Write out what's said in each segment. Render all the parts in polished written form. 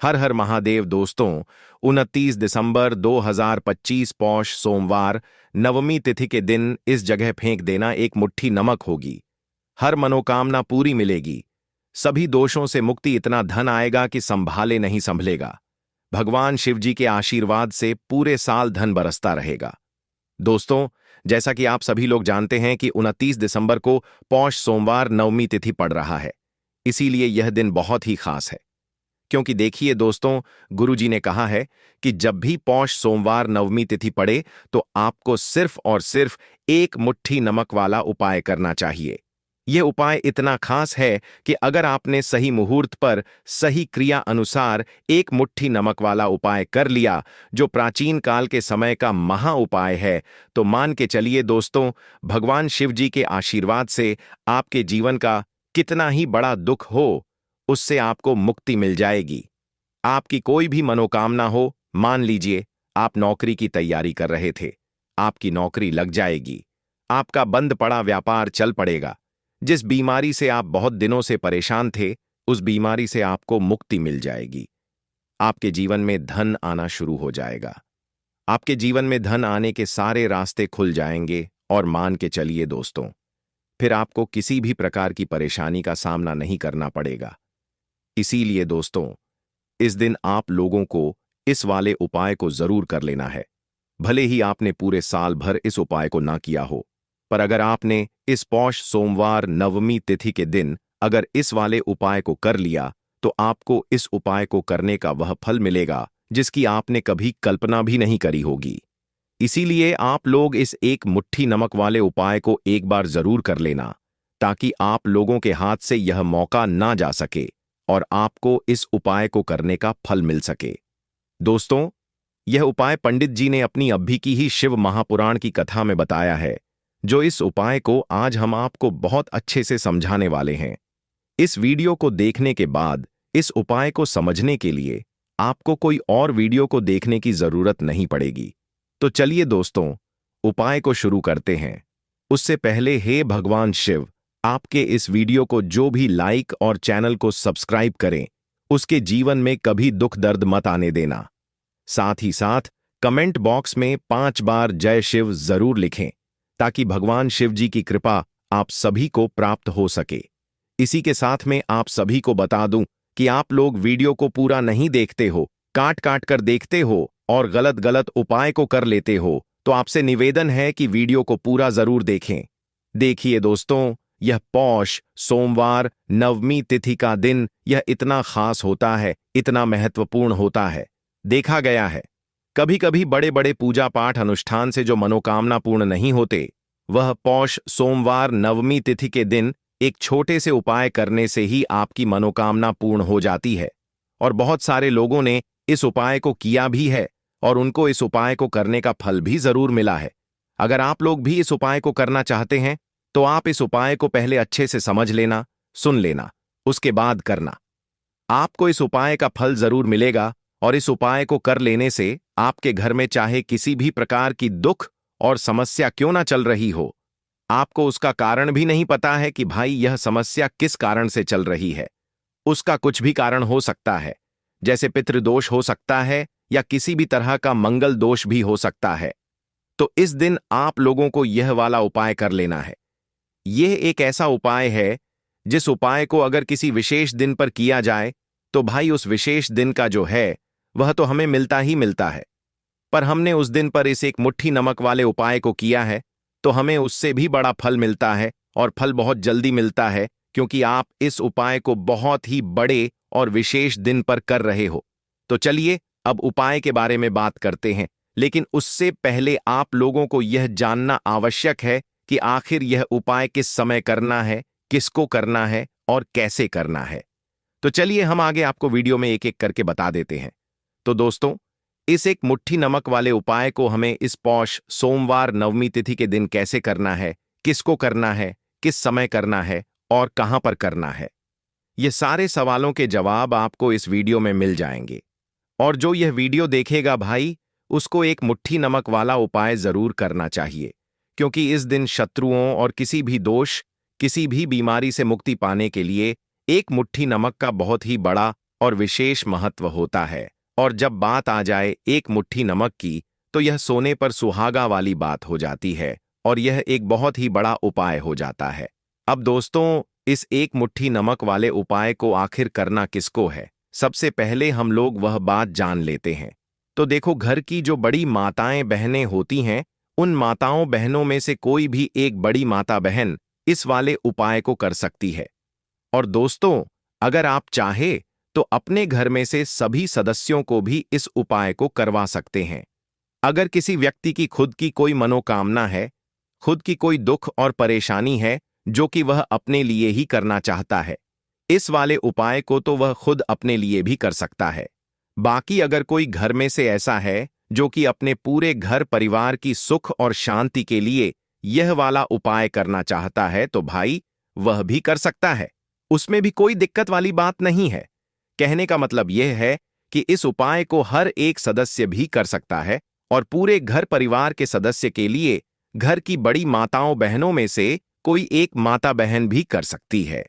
हर हर महादेव दोस्तों। 29 दिसंबर 2025 पौष सोमवार नवमी तिथि के दिन इस जगह फेंक देना एक मुट्ठी नमक होगी। हर मनोकामना पूरी मिलेगी। सभी दोषों से मुक्ति, इतना धन आएगा कि संभाले नहीं संभलेगा। भगवान शिवजी के आशीर्वाद से पूरे साल धन बरसता रहेगा। दोस्तों, जैसा कि आप सभी लोग जानते हैं कि 29 दिसंबर को पौष सोमवार नवमी तिथि पड़ रहा है। इसीलिए यह दिन बहुत ही खास है। क्योंकि देखिए दोस्तों, गुरुजी ने कहा है कि जब भी पौष सोमवार नवमी तिथि पड़े तो आपको सिर्फ और सिर्फ एक मुट्ठी नमक वाला उपाय करना चाहिए। यह उपाय इतना खास है कि अगर आपने सही मुहूर्त पर सही क्रिया अनुसार एक मुट्ठी नमक वाला उपाय कर लिया, जो प्राचीन काल के समय का महा उपाय है, तो मान के चलिए दोस्तों, भगवान शिव जी के आशीर्वाद से आपके जीवन का कितना ही बड़ा दुख हो, उससे आपको मुक्ति मिल जाएगी। आपकी कोई भी मनोकामना हो, मान लीजिए आप नौकरी की तैयारी कर रहे थे, आपकी नौकरी लग जाएगी। आपका बंद पड़ा व्यापार चल पड़ेगा। जिस बीमारी से आप बहुत दिनों से परेशान थे, उस बीमारी से आपको मुक्ति मिल जाएगी। आपके जीवन में धन आना शुरू हो जाएगा। आपके जीवन में धन आने के सारे रास्ते खुल जाएंगे और मान के चलिए दोस्तों, फिर आपको किसी भी प्रकार की परेशानी का सामना नहीं करना पड़ेगा। इसीलिए दोस्तों, इस दिन आप लोगों को इस वाले उपाय को जरूर कर लेना है। भले ही आपने पूरे साल भर इस उपाय को ना किया हो, पर अगर आपने इस पौष सोमवार नवमी तिथि के दिन अगर इस वाले उपाय को कर लिया, तो आपको इस उपाय को करने का वह फल मिलेगा जिसकी आपने कभी कल्पना भी नहीं करी होगी। इसीलिए आप लोग इस एक मुट्ठी नमक वाले उपाय को एक बार जरूर कर लेना, ताकि आप लोगों के हाथ से यह मौका ना जा सके और आपको इस उपाय को करने का फल मिल सके। दोस्तों, यह उपाय पंडित जी ने अपनी अभी की ही शिव महापुराण की कथा में बताया है, जो इस उपाय को आज हम आपको बहुत अच्छे से समझाने वाले हैं। इस वीडियो को देखने के बाद इस उपाय को समझने के लिए आपको कोई और वीडियो को देखने की जरूरत नहीं पड़ेगी। तो चलिए दोस्तों, उपाय को शुरू करते हैं। उससे पहले हे भगवान शिव, आपके इस वीडियो को जो भी लाइक और चैनल को सब्सक्राइब करें, उसके जीवन में कभी दुख दर्द मत आने देना। साथ ही साथ कमेंट बॉक्स में 5 बार जय शिव जरूर लिखें, ताकि भगवान शिव जी की कृपा आप सभी को प्राप्त हो सके। इसी के साथ में आप सभी को बता दूं कि आप लोग वीडियो को पूरा नहीं देखते हो, काट काट कर देखते हो और गलत गलत उपाय को कर लेते हो, तो आपसे निवेदन है कि वीडियो को पूरा जरूर देखें। देखिए दोस्तों, यह पौष सोमवार नवमी तिथि का दिन यह इतना खास होता है, इतना महत्वपूर्ण होता है। देखा गया है, कभी कभी बड़े बड़े पूजा पाठ अनुष्ठान से जो मनोकामना पूर्ण नहीं होते, वह पौष सोमवार नवमी तिथि के दिन एक छोटे से उपाय करने से ही आपकी मनोकामना पूर्ण हो जाती है। और बहुत सारे लोगों ने इस उपाय को किया भी है और उनको इस उपाय को करने का फल भी जरूर मिला है। अगर आप लोग भी इस उपाय को करना चाहते हैं, तो आप इस उपाय को पहले अच्छे से समझ लेना, सुन लेना, उसके बाद करना। आपको इस उपाय का फल जरूर मिलेगा और इस उपाय को कर लेने से आपके घर में चाहे किसी भी प्रकार की दुख और समस्या क्यों ना चल रही हो, आपको उसका कारण भी नहीं पता है कि भाई यह समस्या किस कारण से चल रही है। उसका कुछ भी कारण हो सकता है, जैसे पितृदोष हो सकता है या किसी भी तरह का मंगल दोष भी हो सकता है। तो इस दिन आप लोगों को यह वाला उपाय कर लेना है। यह एक ऐसा उपाय है जिस उपाय को अगर किसी विशेष दिन पर किया जाए, तो भाई उस विशेष दिन का जो है वह तो हमें मिलता ही मिलता है। पर हमने उस दिन पर इस एक मुट्ठी नमक वाले उपाय को किया है, तो हमें उससे भी बड़ा फल मिलता है और फल बहुत जल्दी मिलता है, क्योंकि आप इस उपाय को बहुत ही बड़े और विशेष दिन पर कर रहे हो। तो चलिए अब उपाय के बारे में बात करते हैं, लेकिन उससे पहले आप लोगों को यह जानना आवश्यक है कि आखिर यह उपाय किस समय करना है, किसको करना है और कैसे करना है। तो चलिए हम आगे आपको वीडियो में एक एक करके बता देते हैं। तो दोस्तों, इस एक मुट्ठी नमक वाले उपाय को हमें इस पौष सोमवार नवमी तिथि के दिन कैसे करना है, किसको करना है, किस समय करना है और कहां पर करना है, ये सारे सवालों के जवाब आपको इस वीडियो में मिल जाएंगे। और जो यह वीडियो देखेगा भाई, उसको एक मुट्ठी नमक वाला उपाय जरूर करना चाहिए, क्योंकि इस दिन शत्रुओं और किसी भी दोष, किसी भी बीमारी से मुक्ति पाने के लिए एक मुट्ठी नमक का बहुत ही बड़ा और विशेष महत्व होता है। और जब बात आ जाए एक मुट्ठी नमक की, तो यह सोने पर सुहागा वाली बात हो जाती है और यह एक बहुत ही बड़ा उपाय हो जाता है। अब दोस्तों, इस एक मुट्ठी नमक वाले उपाय को आखिर करना किसको है, सबसे पहले हम लोग वह बात जान लेते हैं। तो देखो, घर की जो बड़ी माताएं बहनें होती हैं, उन माताओं बहनों में से कोई भी एक बड़ी माता बहन इस वाले उपाय को कर सकती है। और दोस्तों, अगर आप चाहे तो अपने घर में से सभी सदस्यों को भी इस उपाय को करवा सकते हैं। अगर किसी व्यक्ति की खुद की कोई मनोकामना है, खुद की कोई दुख और परेशानी है जो कि वह अपने लिए ही करना चाहता है, इस वाले उपाय को तो वह खुद अपने लिए भी कर सकता है। बाकी अगर कोई घर में से ऐसा है जो कि अपने पूरे घर परिवार की सुख और शांति के लिए यह वाला उपाय करना चाहता है, तो भाई वह भी कर सकता है। उसमें भी कोई दिक्कत वाली बात नहीं है। कहने का मतलब यह है कि इस उपाय को हर एक सदस्य भी कर सकता है और पूरे घर परिवार के सदस्य के लिए घर की बड़ी माताओं बहनों में से कोई एक माता बहन भी कर सकती है।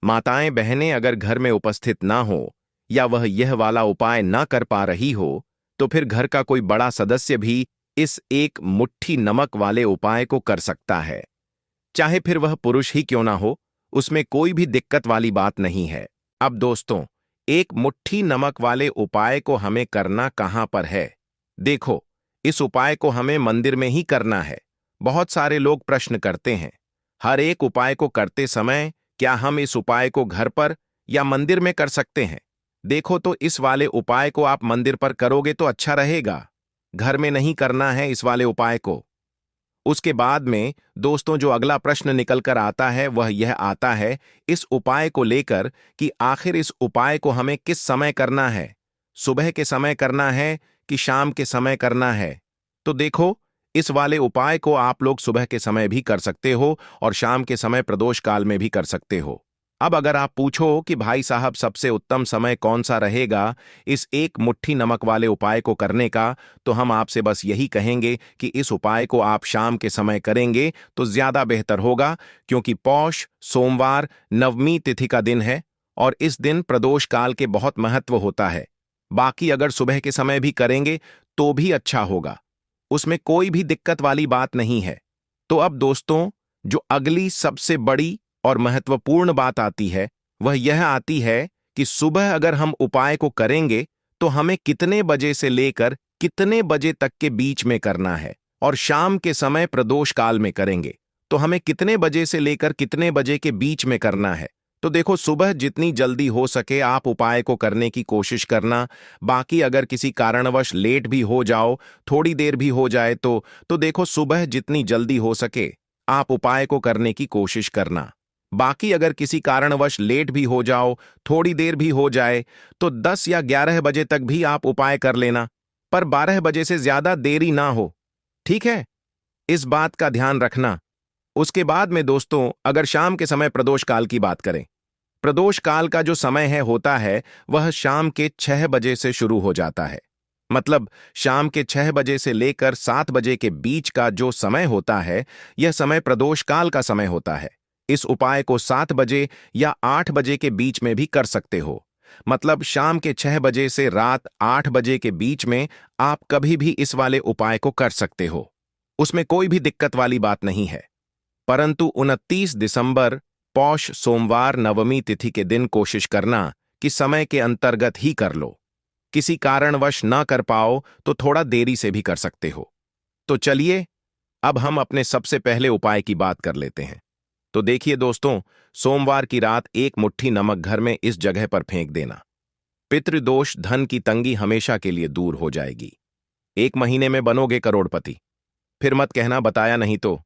माताएं बहनें अगर घर में उपस्थित ना हो या वह यह वाला उपाय ना कर पा रही हो, तो फिर घर का कोई बड़ा सदस्य भी इस एक मुट्ठी नमक वाले उपाय को कर सकता है। चाहे फिर वह पुरुष ही क्यों ना हो, उसमें कोई भी दिक्कत वाली बात नहीं है। अब दोस्तों, एक मुट्ठी नमक वाले उपाय को हमें करना कहां पर है? देखो, इस उपाय को हमें मंदिर में ही करना है। बहुत सारे लोग प्रश्न करते हैं, हर एक उपाय को करते समय क्या हम इस उपाय को घर पर या मंदिर में कर सकते हैं? देखो, तो इस वाले उपाय को आप मंदिर पर करोगे तो अच्छा रहेगा। घर में नहीं करना है इस वाले उपाय को। उसके बाद में दोस्तों, जो अगला प्रश्न निकल कर आता है वह यह आता है इस उपाय को लेकर कि आखिर इस उपाय को हमें किस समय करना है, सुबह के समय करना है कि शाम के समय करना है? तो देखो, इस वाले उपाय को आप लोग सुबह के समय भी कर सकते हो और शाम के समय प्रदोष काल में भी कर सकते हो। अब अगर आप पूछो कि भाई साहब सबसे उत्तम समय कौन सा रहेगा इस एक मुट्ठी नमक वाले उपाय को करने का, तो हम आपसे बस यही कहेंगे कि इस उपाय को आप शाम के समय करेंगे तो ज्यादा बेहतर होगा, क्योंकि पौष सोमवार नवमी तिथि का दिन है और इस दिन प्रदोष काल के बहुत महत्व होता है। बाकी अगर सुबह के समय भी करेंगे तो भी अच्छा होगा, उसमें कोई भी दिक्कत वाली बात नहीं है। तो अब दोस्तों, जो अगली सबसे बड़ी और महत्वपूर्ण बात आती है वह यह आती है कि सुबह अगर हम उपाय को करेंगे तो हमें कितने बजे से लेकर कितने बजे तक के बीच में करना है, और शाम के समय प्रदोष काल में करेंगे तो हमें कितने बजे से लेकर कितने बजे के बीच में करना है। तो देखो, सुबह जितनी जल्दी हो सके आप उपाय को करने की कोशिश करना। बाकी अगर किसी कारणवश लेट भी हो जाओ, थोड़ी देर भी हो जाए तो देखो, सुबह जितनी जल्दी हो सके आप उपाय को करने की कोशिश करना। बाकी अगर किसी कारणवश लेट भी हो जाओ, थोड़ी देर भी हो जाए, तो 10 या 11 बजे तक भी आप उपाय कर लेना, पर 12 बजे से ज्यादा देरी ना हो। ठीक है, इस बात का ध्यान रखना। उसके बाद में दोस्तों, अगर शाम के समय प्रदोष काल की बात करें, प्रदोष काल का जो समय है होता है वह शाम के 6 बजे से शुरू हो जाता है। मतलब शाम के 6 बजे से लेकर 7 बजे के बीच का जो समय होता है, यह समय प्रदोष काल का समय होता है। इस उपाय को 7 बजे या 8 बजे के बीच में भी कर सकते हो। मतलब शाम के 6 बजे से रात 8 बजे के बीच में आप कभी भी इस वाले उपाय को कर सकते हो, उसमें कोई भी दिक्कत वाली बात नहीं है। परंतु 29 दिसंबर पौष सोमवार नवमी तिथि के दिन कोशिश करना कि समय के अंतर्गत ही कर लो। किसी कारणवश ना कर पाओ तो थोड़ा देरी से भी कर सकते हो। तो चलिए, अब हम अपने सबसे पहले उपाय की बात कर लेते हैं। तो देखिए दोस्तों, सोमवार की रात एक मुट्ठी नमक घर में इस जगह पर फेंक देना। पितृदोष धन की तंगी हमेशा के लिए दूर हो जाएगी। 1 महीने में बनोगे करोड़पति। फिर मत कहना बताया नहीं तो।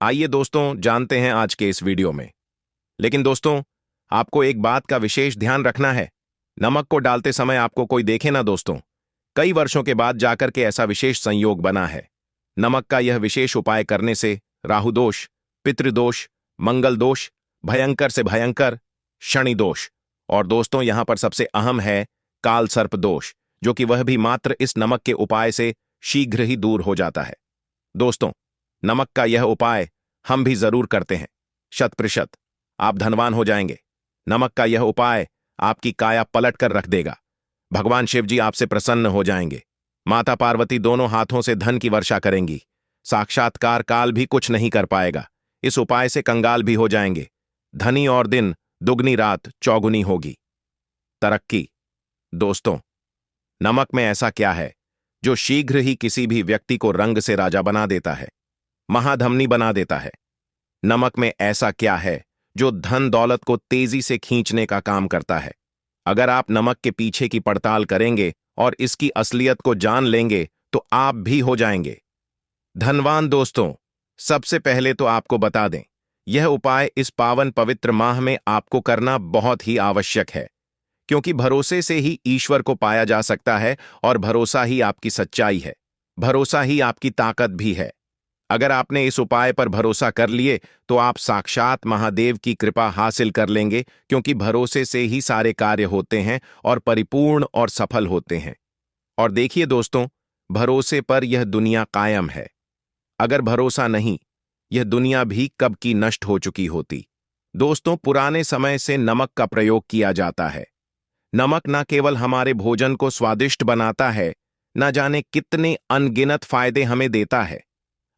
आइए दोस्तों, जानते हैं आज के इस वीडियो में। लेकिन दोस्तों, आपको एक बात का विशेष ध्यान रखना है, नमक को डालते समय आपको कोई देखे ना दोस्तों। कई वर्षों के बाद जाकर के ऐसा विशेष संयोग बना है। नमक का यह विशेष उपाय करने से राहु दोष, पितृदोष, मंगल दोष, भयंकर से भयंकर शनि दोष, और दोस्तों यहां पर सबसे अहम है काल सर्प दोष, जो कि वह भी मात्र इस नमक के उपाय से शीघ्र ही दूर हो जाता है। दोस्तों, नमक का यह उपाय हम भी जरूर करते हैं, 100% आप धनवान हो जाएंगे। नमक का यह उपाय आपकी काया पलट कर रख देगा। भगवान शिव जी आपसे प्रसन्न हो जाएंगे। माता पार्वती दोनों हाथों से धन की वर्षा करेंगी। साक्षात्कार काल भी कुछ नहीं कर पाएगा। इस उपाय से कंगाल भी हो जाएंगे। धनी और दिन, दुगनी रात चौगुनी होगी। तरक्की। दोस्तों, नमक में ऐसा क्या है जो शीघ्र ही किसी भी व्यक्ति को रंग से राजा बना देता है, महाधमनी बना देता है? नमक में ऐसा क्या है जो धन दौलत को तेजी से खींचने का काम करता है? अगर आप नमक के पीछे की पड़ताल करेंगे और इसकी असलियत को जान लेंगे तो आप भी हो जाएंगे धनवान। दोस्तों, सबसे पहले तो आपको बता दें, यह उपाय इस पावन पवित्र माह में आपको करना बहुत ही आवश्यक है, क्योंकि भरोसे से ही ईश्वर को पाया जा सकता है और भरोसा ही आपकी सच्चाई है, भरोसा ही आपकी ताकत भी है। अगर आपने इस उपाय पर भरोसा कर लिए तो आप साक्षात महादेव की कृपा हासिल कर लेंगे, क्योंकि भरोसे से ही सारे कार्य होते हैं और परिपूर्ण और सफल होते हैं। और देखिए दोस्तों, भरोसे पर यह दुनिया कायम है। अगर भरोसा नहीं, यह दुनिया भी कब की नष्ट हो चुकी होती। दोस्तों, पुराने समय से नमक का प्रयोग किया जाता है। नमक न केवल हमारे भोजन को स्वादिष्ट बनाता है, न जाने कितने अनगिनत फायदे हमें देता है।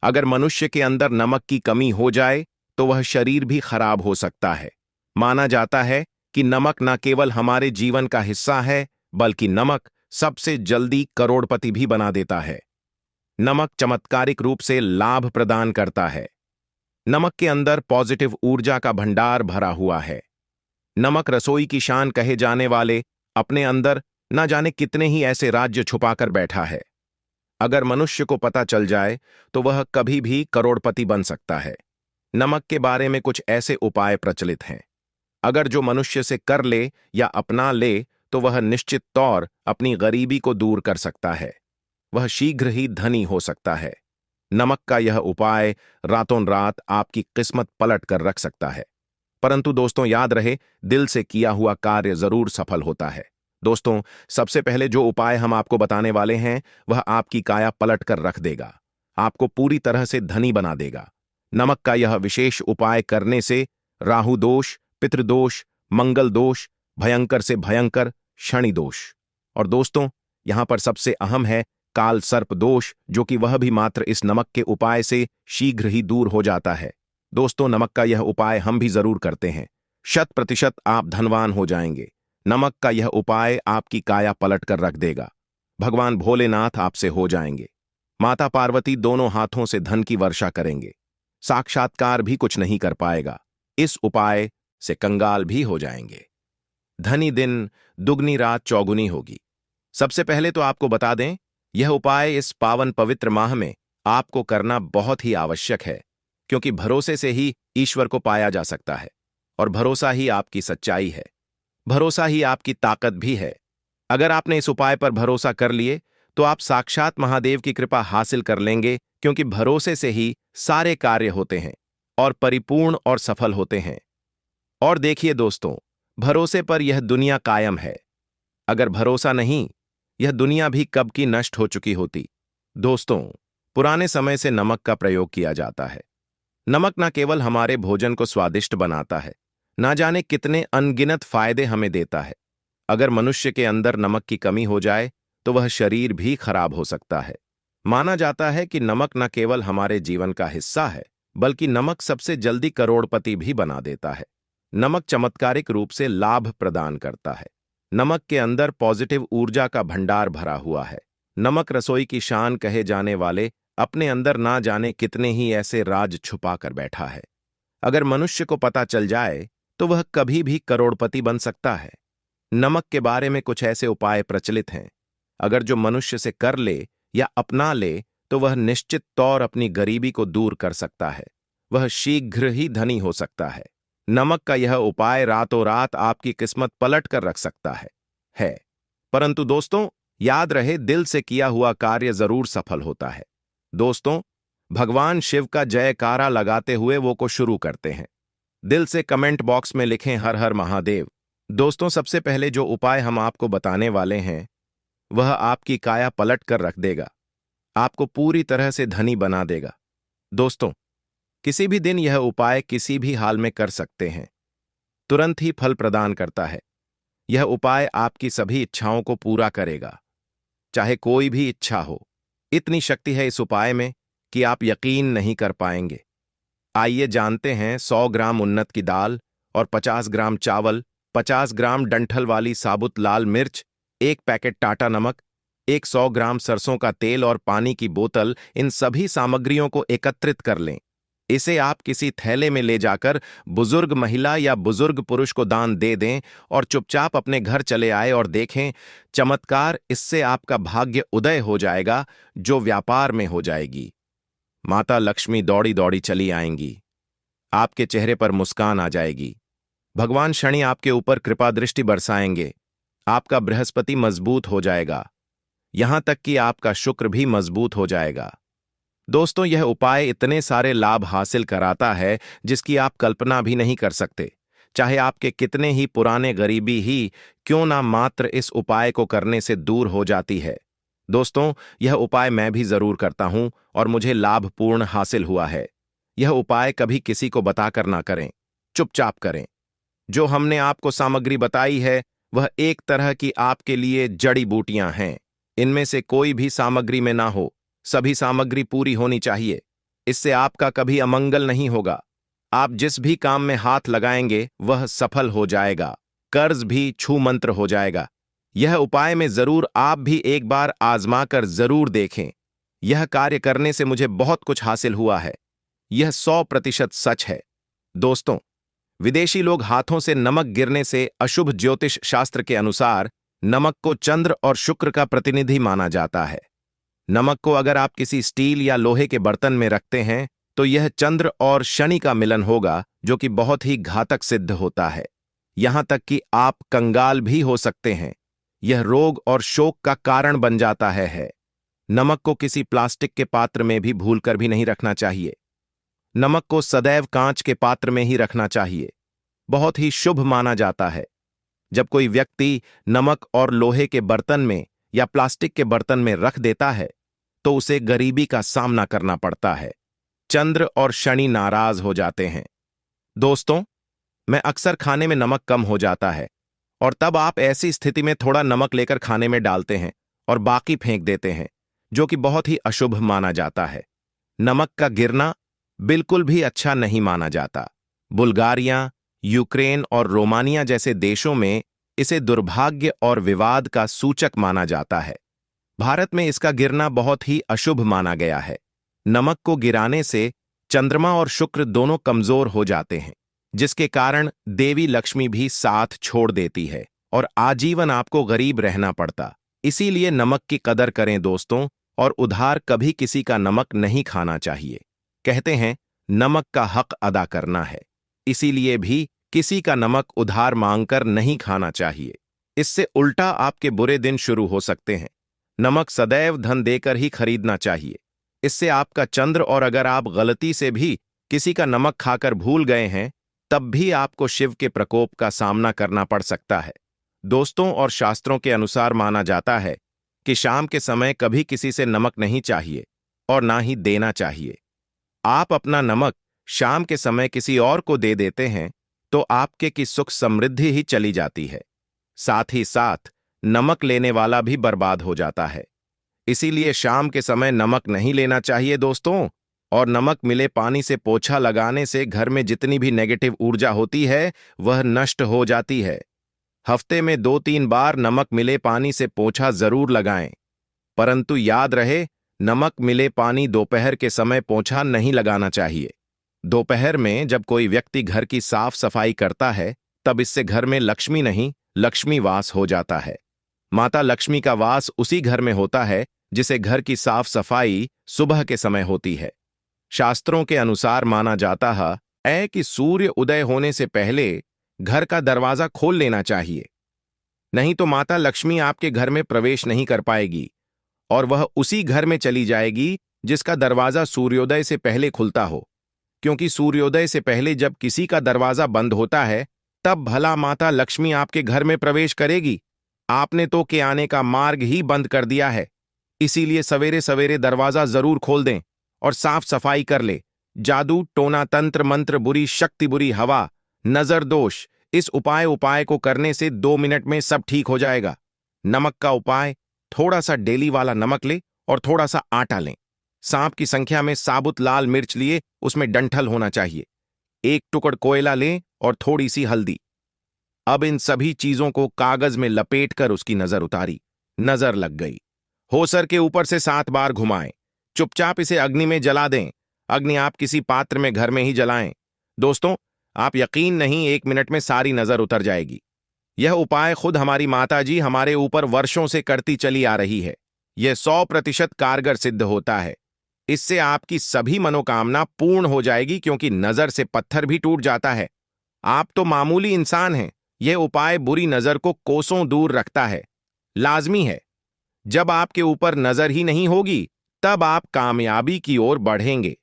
अगर मनुष्य के अंदर नमक की कमी हो जाए तो वह शरीर भी खराब हो सकता है। माना जाता है कि नमक न केवल हमारे जीवन का हिस्सा है, बल्कि नमक सबसे जल्दी करोड़पति भी बना देता है। नमक चमत्कारिक रूप से लाभ प्रदान करता है। नमक के अंदर पॉजिटिव ऊर्जा का भंडार भरा हुआ है। नमक रसोई की शान कहे जाने वाले अपने अंदर न जाने कितने ही ऐसे राज्य छुपाकर बैठा है। अगर मनुष्य को पता चल जाए तो वह कभी भी करोड़पति बन सकता है। नमक के बारे में कुछ ऐसे उपाय प्रचलित हैं। अगर जो मनुष्य से कर ले या अपना ले तो वह निश्चित तौर अपनी गरीबी को दूर कर सकता है। वह शीघ्र ही धनी हो सकता है। नमक का यह उपाय रातों रात आपकी किस्मत पलट कर रख सकता है। परंतु दोस्तों, याद रहे, दिल से किया हुआ कार्य जरूर सफल होता है। दोस्तों, सबसे पहले जो उपाय हम आपको बताने वाले हैं वह आपकी काया पलट कर रख देगा, आपको पूरी तरह से धनी बना देगा। नमक का यह विशेष उपाय करने से राहु दोष, पितृदोष, मंगल दोष, भयंकर से भयंकर शनि दोष, और दोस्तों यहां पर सबसे अहम है काल सर्प दोष, जो कि वह भी मात्र इस नमक के उपाय से शीघ्र ही दूर हो जाता है। दोस्तों, नमक का यह उपाय हम भी जरूर करते हैं। 100% आप धनवान हो जाएंगे। नमक का यह उपाय आपकी काया पलट कर रख देगा। भगवान भोलेनाथ आपसे हो जाएंगे। माता पार्वती दोनों हाथों से धन की वर्षा करेंगे। साक्षात्कार भी कुछ नहीं कर पाएगा। इस उपाय से कंगाल भी हो जाएंगे। धनी दिन, दुगनी रात चौगुनी होगी। सबसे पहले तो आपको बता दें, यह उपाय इस पावन पवित्र माह में आपको करना बहुत ही आवश्यक है, क्योंकि भरोसे से ही ईश्वर को पाया जा सकता है और भरोसा ही आपकी सच्चाई है, भरोसा ही आपकी ताकत भी है। अगर आपने इस उपाय पर भरोसा कर लिए तो आप साक्षात महादेव की कृपा हासिल कर लेंगे, क्योंकि भरोसे से ही सारे कार्य होते हैं और परिपूर्ण और सफल होते हैं। और देखिए दोस्तों, भरोसे पर यह दुनिया कायम है। अगर भरोसा नहीं, यह दुनिया भी कब की नष्ट हो चुकी होती। दोस्तों, पुराने समय से नमक का प्रयोग किया जाता है। नमक न केवल हमारे भोजन को स्वादिष्ट बनाता है, ना जाने कितने अनगिनत फायदे हमें देता है। अगर मनुष्य के अंदर नमक की कमी हो जाए तो वह शरीर भी खराब हो सकता है। माना जाता है कि नमक न केवल हमारे जीवन का हिस्सा है, बल्कि नमक सबसे जल्दी करोड़पति भी बना देता है। नमक चमत्कारिक रूप से लाभ प्रदान करता है। नमक के अंदर पॉजिटिव ऊर्जा का भंडार भरा हुआ है। नमक रसोई की शान कहे जाने वाले अपने अंदर ना जाने कितने ही ऐसे राज छुपा कर बैठा है। अगर मनुष्य को पता चल जाए तो वह कभी भी करोड़पति बन सकता है। नमक के बारे में कुछ ऐसे उपाय प्रचलित हैं। अगर जो मनुष्य से कर ले या अपना ले तो वह निश्चित तौर अपनी गरीबी को दूर कर सकता है। वह शीघ्र ही धनी हो सकता है। नमक का यह उपाय रातों रात आपकी किस्मत पलट कर रख सकता है। परंतु दोस्तों, याद रहे, दिल से किया हुआ कार्य जरूर सफल होता है। दोस्तों, भगवान शिव का जयकारा लगाते हुए वो को शुरू करते हैं। दिल से कमेंट बॉक्स में लिखें हर हर महादेव। दोस्तों, सबसे पहले जो उपाय हम आपको बताने वाले हैं वह आपकी काया पलट कर रख देगा, आपको पूरी तरह से धनी बना देगा। दोस्तों, किसी भी दिन यह उपाय किसी भी हाल में कर सकते हैं, तुरंत ही फल प्रदान करता है। यह उपाय आपकी सभी इच्छाओं को पूरा करेगा, चाहे कोई भी इच्छा हो। इतनी शक्ति है इस उपाय में कि आप यकीन नहीं कर पाएंगे। आइए जानते हैं 100 ग्राम उन्नत की दाल और 50 ग्राम चावल, 50 ग्राम डंठल वाली साबुत लाल मिर्च, 1 पैकेट टाटा नमक, 100 ग्राम सरसों का तेल और पानी की बोतल, इन सभी सामग्रियों को एकत्रित कर लें। इसे आप किसी थैले में ले जाकर बुजुर्ग महिला या बुजुर्ग पुरुष को दान दे दें और चुपचाप अपने घर चले आए और देखें चमत्कार। इससे आपका भाग्य उदय हो जाएगा, जो व्यापार में हो जाएगी। माता लक्ष्मी दौड़ी दौड़ी चली आएंगी, आपके चेहरे पर मुस्कान आ जाएगी। भगवान शनि आपके ऊपर कृपा दृष्टि बरसाएंगे, आपका बृहस्पति मजबूत हो जाएगा, यहां तक कि आपका शुक्र भी मजबूत हो जाएगा। दोस्तों, यह उपाय इतने सारे लाभ हासिल कराता है जिसकी आप कल्पना भी नहीं कर सकते। चाहे आपके कितने ही पुराने गरीबी ही क्यों ना, मात्र इस उपाय को करने से दूर हो जाती है। दोस्तों, यह उपाय मैं भी जरूर करता हूं और मुझे लाभपूर्ण हासिल हुआ है। यह उपाय कभी किसी को बताकर ना करें, चुपचाप करें। जो हमने आपको सामग्री बताई है वह एक तरह की आपके लिए जड़ी बूटियां हैं। इनमें से कोई भी सामग्री में ना हो, सभी सामग्री पूरी होनी चाहिए। इससे आपका कभी अमंगल नहीं होगा। आप जिस भी काम में हाथ लगाएंगे वह सफल हो जाएगा, कर्ज भी छू मंत्र हो जाएगा। यह उपाय में जरूर आप भी एक बार आजमा कर जरूर देखें। यह कार्य करने से मुझे बहुत कुछ हासिल हुआ है। यह 100% सच है। दोस्तों, विदेशी लोग हाथों से नमक गिरने से अशुभ ज्योतिष शास्त्र के अनुसार नमक को चंद्र और शुक्र का प्रतिनिधि माना जाता है। नमक को अगर आप किसी स्टील या लोहे के बर्तन में रखते हैं तो यह चंद्र और शनि का मिलन होगा, जो कि बहुत ही घातक सिद्ध होता है। यहां तक कि आप कंगाल भी हो सकते हैं। यह रोग और शोक का कारण बन जाता है। नमक को किसी प्लास्टिक के पात्र में भी भूलकर भी नहीं रखना चाहिए। नमक को सदैव कांच के पात्र में ही रखना चाहिए। बहुत ही शुभ माना जाता है। जब कोई व्यक्ति नमक और लोहे के बर्तन में या प्लास्टिक के बर्तन में रख देता है तो उसे गरीबी का सामना करना पड़ता है। चंद्र और शनि नाराज हो जाते हैं। दोस्तों, मैं अक्सर खाने में नमक कम हो जाता है और तब आप ऐसी स्थिति में थोड़ा नमक लेकर खाने में डालते हैं और बाकी फेंक देते हैं, जो कि बहुत ही अशुभ माना जाता है। नमक का गिरना बिल्कुल भी अच्छा नहीं माना जाता। बुल्गारिया, यूक्रेन और रोमानिया जैसे देशों में इसे दुर्भाग्य और विवाद का सूचक माना जाता है। भारत में इसका गिरना बहुत ही अशुभ माना गया है। नमक को गिराने से चंद्रमा और शुक्र दोनों कमजोर हो जाते हैं, जिसके कारण देवी लक्ष्मी भी साथ छोड़ देती है और आजीवन आपको गरीब रहना पड़ता। इसीलिए नमक की कदर करें दोस्तों, और उधार कभी किसी का नमक नहीं खाना चाहिए। कहते हैं नमक का हक अदा करना है, इसीलिए भी किसी का नमक उधार मांगकर नहीं खाना चाहिए। इससे उल्टा आपके बुरे दिन शुरू हो सकते हैं। नमक सदैव धन देकर ही खरीदना चाहिए। इससे आपका चंद्र, और अगर आप गलती से भी किसी का नमक खाकर भूल गए हैं तब भी आपको शिव के प्रकोप का सामना करना पड़ सकता है। दोस्तों, और शास्त्रों के अनुसार माना जाता है कि शाम के समय कभी किसी से नमक नहीं चाहिए और ना ही देना चाहिए। आप अपना नमक शाम के समय किसी और को दे देते हैं तो आपके की सुख समृद्धि ही चली जाती है। साथ ही साथ नमक लेने वाला भी बर्बाद हो जाता है। इसीलिए शाम के समय नमक नहीं लेना चाहिए दोस्तों। और नमक मिले पानी से पोछा लगाने से घर में जितनी भी नेगेटिव ऊर्जा होती है वह नष्ट हो जाती है। हफ्ते में 2-3 बार नमक मिले पानी से पोछा जरूर लगाएं, परंतु याद रहे नमक मिले पानी दोपहर के समय पोछा नहीं लगाना चाहिए। दोपहर में जब कोई व्यक्ति घर की साफ सफाई करता है तब इससे घर में लक्ष्मी नहीं, लक्ष्मी वास हो जाता है। माता लक्ष्मी का वास उसी घर में होता है जिसे घर की साफ सफाई सुबह के समय होती है। शास्त्रों के अनुसार माना जाता है कि सूर्य उदय होने से पहले घर का दरवाजा खोल लेना चाहिए, नहीं तो माता लक्ष्मी आपके घर में प्रवेश नहीं कर पाएगी और वह उसी घर में चली जाएगी जिसका दरवाजा सूर्योदय से पहले खुलता हो। क्योंकि सूर्योदय से पहले जब किसी का दरवाजा बंद होता है तब भला माता लक्ष्मी आपके घर में प्रवेश करेगी? आपने तो के आने का मार्ग ही बंद कर दिया है। इसीलिए सवेरे सवेरे दरवाजा जरूर खोल दें और साफ सफाई कर ले। जादू, टोना, तंत्र मंत्र, बुरी शक्ति, बुरी हवा, नजर दोष, इस उपाय को करने से 2 मिनट में सब ठीक हो जाएगा। नमक का उपाय, थोड़ा सा डेली वाला नमक ले और थोड़ा सा आटा लें। सांप की संख्या में साबुत लाल मिर्च लिए, उसमें डंठल होना चाहिए। 1 टुकड़ कोयला लें और थोड़ी सी हल्दी। अब इन सभी चीजों को कागज में लपेट कर उसकी नजर उतारी। नजर लग गई। होसर के ऊपर से 7 बार घुमाएं। चुपचाप इसे अग्नि में जला दें। अग्नि आप किसी पात्र में घर में ही जलाएं। दोस्तों, आप यकीन नहीं, 1 मिनट में सारी नजर उतर जाएगी। यह उपाय खुद हमारी माताजी हमारे ऊपर वर्षों से करती चली आ रही है। यह 100% कारगर सिद्ध होता है। इससे आपकी सभी मनोकामना पूर्ण हो जाएगी, क्योंकि नजर से पत्थर भी टूट जाता है। आप तो मामूली इंसान हैं। यह उपाय बुरी नजर को कोसों दूर रखता है। लाजमी है। जब आपके ऊपर नजर ही नहीं होगी, तब आप कामयाबी की ओर बढ़ेंगे,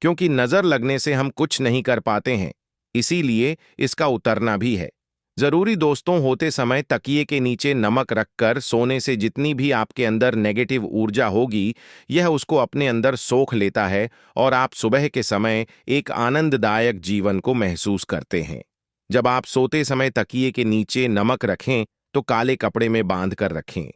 क्योंकि नजर लगने से हम कुछ नहीं कर पाते हैं। इसीलिए इसका उतरना भी है जरूरी। दोस्तों, होते समय तकिए के नीचे नमक रखकर सोने से जितनी भी आपके अंदर नेगेटिव ऊर्जा होगी, यह उसको अपने अंदर सोख लेता है और आप सुबह के समय एक आनंददायक जीवन को महसूस करते हैं। जब आप सोते समय तकिए के नीचे नमक रखें तो काले कपड़े में बांध कर रखें।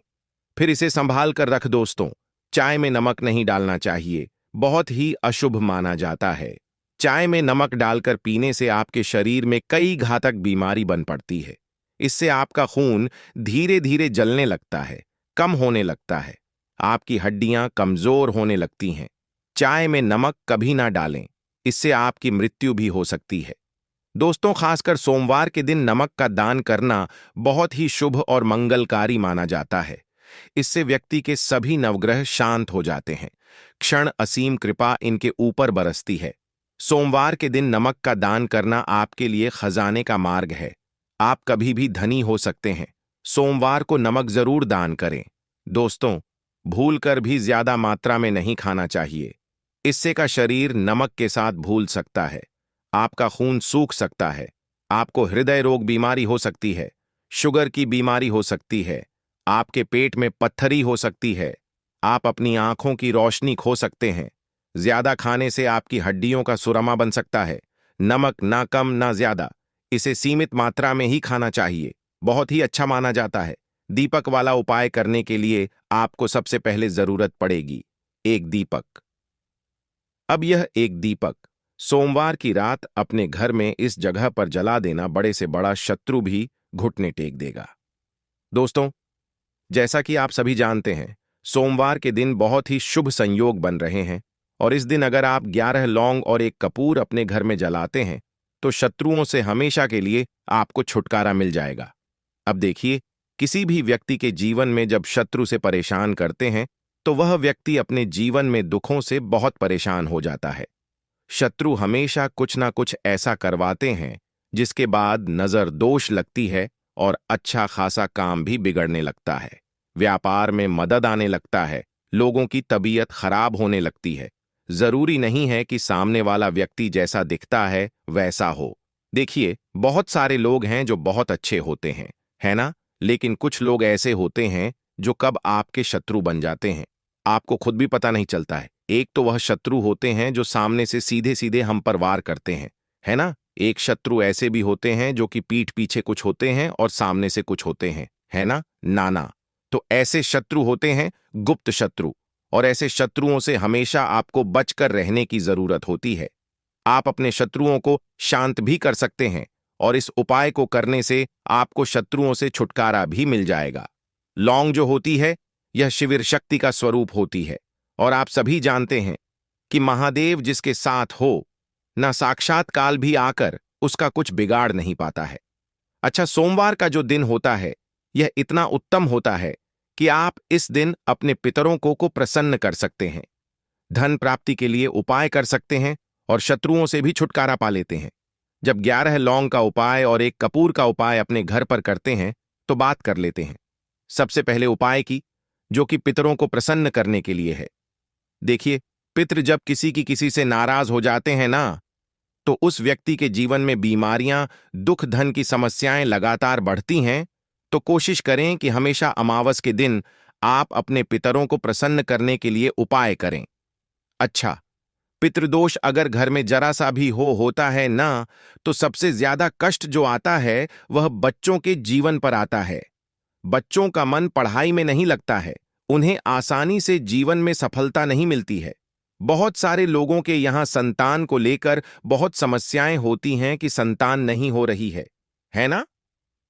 फिर इसे संभाल कर रख। दोस्तों, चाय में नमक नहीं डालना चाहिए, बहुत ही अशुभ माना जाता है। चाय में नमक डालकर पीने से आपके शरीर में कई घातक बीमारी बन पड़ती है। इससे आपका खून धीरे धीरे जलने लगता है, कम होने लगता है, आपकी हड्डियां कमजोर होने लगती हैं। चाय में नमक कभी ना डालें, इससे आपकी मृत्यु भी हो सकती है। दोस्तों, खासकर सोमवार के दिन नमक का दान करना बहुत ही शुभ और मंगलकारी माना जाता है। इससे व्यक्ति के सभी नवग्रह शांत हो जाते हैं। क्षण असीम कृपा इनके ऊपर बरसती है। सोमवार के दिन नमक का दान करना आपके लिए खजाने का मार्ग है। आप कभी भी धनी हो सकते हैं। सोमवार को नमक जरूर दान करें। दोस्तों, भूलकर भी ज्यादा मात्रा में नहीं खाना चाहिए। इससे का शरीर नमक के साथ भूल सकता है। आपका खून सूख सकता है। आपको हृदय रोग बीमारी हो सकती है, शुगर की बीमारी हो सकती है, आपके पेट में पत्थरी हो सकती है, आप अपनी आंखों की रोशनी खो सकते हैं। ज्यादा खाने से आपकी हड्डियों का सुरमा बन सकता है। नमक ना कम ना ज्यादा, इसे सीमित मात्रा में ही खाना चाहिए। बहुत ही अच्छा माना जाता है। दीपक वाला उपाय करने के लिए आपको सबसे पहले जरूरत पड़ेगी एक दीपक। अब यह एक दीपक सोमवार की रात अपने घर में इस जगह पर जला देना, बड़े से बड़ा शत्रु भी घुटने टेक देगा। दोस्तों, जैसा कि आप सभी जानते हैं, सोमवार के दिन बहुत ही शुभ संयोग बन रहे हैं और इस दिन अगर आप 11 लौंग और एक कपूर अपने घर में जलाते हैं तो शत्रुओं से हमेशा के लिए आपको छुटकारा मिल जाएगा। अब देखिए, किसी भी व्यक्ति के जीवन में जब शत्रु से परेशान करते हैं तो वह व्यक्ति अपने जीवन में दुखों से बहुत परेशान हो जाता है। शत्रु हमेशा कुछ ना कुछ ऐसा करवाते हैं जिसके बाद नजर दोष लगती है और अच्छा खासा काम भी बिगड़ने लगता है। व्यापार में मदद आने लगता है, लोगों की तबीयत खराब होने लगती है। जरूरी नहीं है कि सामने वाला व्यक्ति जैसा दिखता है वैसा हो। देखिए, बहुत सारे लोग हैं जो बहुत अच्छे होते हैं, है ना? लेकिन कुछ लोग ऐसे होते हैं जो कब आपके शत्रु बन जाते हैं आपको खुद भी पता नहीं चलता है। एक तो वह शत्रु होते हैं जो सामने से सीधे सीधे हम पर वार करते हैं, है ना? एक शत्रु ऐसे भी होते हैं जो कि पीठ पीछे कुछ होते हैं और सामने से कुछ होते हैं, है ना? नाना। तो ऐसे शत्रु होते हैं गुप्त शत्रु, और ऐसे शत्रुओं से हमेशा आपको बचकर रहने की जरूरत होती है। आप अपने शत्रुओं को शांत भी कर सकते हैं और इस उपाय को करने से आपको शत्रुओं से छुटकारा भी मिल जाएगा। लौंग जो होती है, यह शिविर शक्ति का स्वरूप होती है और आप सभी जानते हैं कि महादेव जिसके साथ हो, न साक्षात काल भी आकर उसका कुछ बिगाड़ नहीं पाता है। अच्छा, सोमवार का जो दिन होता है यह इतना उत्तम होता है कि आप इस दिन अपने पितरों को प्रसन्न कर सकते हैं, धन प्राप्ति के लिए उपाय कर सकते हैं और शत्रुओं से भी छुटकारा पा लेते हैं। जब 11 लौंग का उपाय और एक कपूर का उपाय अपने घर पर करते हैं तो बात कर लेते हैं सबसे पहले उपाय की, जो कि पितरों को प्रसन्न करने के लिए है। देखिए, पितृ जब किसी से नाराज हो जाते हैं ना, तो उस व्यक्ति के जीवन में बीमारियां, दुख, धन की समस्याएं लगातार बढ़ती हैं। तो कोशिश करें कि हमेशा अमावस के दिन आप अपने पितरों को प्रसन्न करने के लिए उपाय करें। अच्छा, पितृदोष अगर घर में जरा सा भी होता है ना, तो सबसे ज्यादा कष्ट जो आता है वह बच्चों के जीवन पर आता है। बच्चों का मन पढ़ाई में नहीं लगता है, उन्हें आसानी से जीवन में सफलता नहीं मिलती है। बहुत सारे लोगों के यहाँ संतान को लेकर बहुत समस्याएं होती हैं कि संतान नहीं हो रही है ना?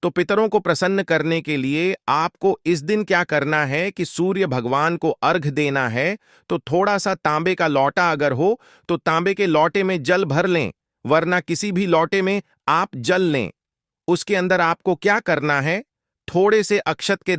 तो पितरों को प्रसन्न करने के लिए आपको इस दिन क्या करना है कि सूर्य भगवान को अर्घ देना है। तो थोड़ा सा तांबे का लौटा अगर हो तो तांबे के लौटे में जल भर लें, वरना किसी भी लौटे में आप जल लें। उसके अंदर आपको क्या करना है, थोड़े से अक्षत के